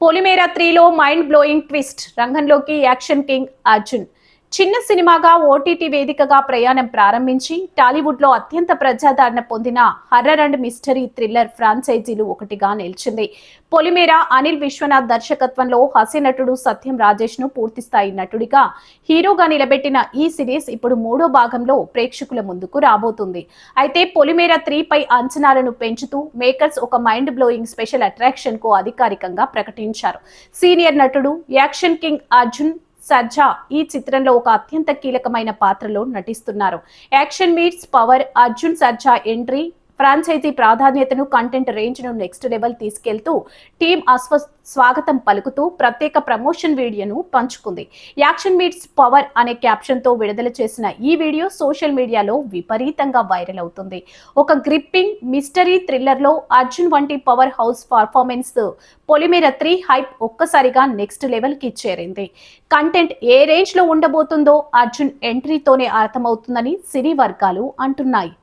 పొలిమేర 3లో mind blowing twist రంగంలోకి action king Arjun. చిన్న సినిమాగా ఓటీటీ వేదికగా ప్రయాణం ప్రారంభించి టాలీవుడ్ లో అత్యంత ప్రజాదరణ పొందిన హర్రర్ అండ్ మిస్టరీ థ్రిల్లర్ ఫ్రాంచైజీలు ఒకటిగా నిలిచింది. పొలిమేర అనిల్ విశ్వనాథ్ దర్శకత్వంలో హాస్యనటుడు సత్యం రాజేష్ ను పూర్తిస్థాయి నటుడిగా హీరోగా నిలబెట్టిన ఈ సిరీస్ ఇప్పుడు మూడో భాగంలో ప్రేక్షకుల ముందుకు రాబోతుంది. అయితే పొలిమేర 3 పై అంచనాలను పెంచుతూ మేకర్స్ ఒక మైండ్ బ్లోయింగ్ స్పెషల్ అట్రాక్షన్ కు అధికారికంగా ప్రకటించారు. సీనియర్ నటుడు యాక్షన్ కింగ్ అర్జున్ సర్జా ఈ చిత్రంలో ఒక అత్యంత కీలకమైన పాత్రలో నటిస్తున్నారు. Action meets power Arjun Sarja entry franchise ప్రాధాన్యతను, కంటెంట్ రేంజ్ ను నెక్స్ట్ లెవెల్ తీసుకెళ్తూ టీమ్ స్వాగతం పలుకుతూ ప్రత్యేక ప్రమోషన్ వీడియోను పంచుకుంది. యాక్షన్ మీట్స్ పవర్ అనే క్యాప్షన్ తో విడుదల చేసిన ఈ వీడియో సోషల్ మీడియాలో విపరీతంగా వైరల్ అవుతుంది. ఒక గ్రిప్పింగ్ మిస్టరీ థ్రిల్లర్ లో అర్జున్ వంటి పవర్ హౌస్ పర్ఫార్మెన్స్ పొలిమేర 3 హైప్ ఒక్కసారిగా నెక్స్ట్ లెవెల్ కి చేరింది. కంటెంట్ ఏ రేంజ్ లో ఉండబోతుందో అర్జున్ ఎంట్రీతోనే అర్థమవుతుందని సినీ వర్గాలు అంటున్నాయి.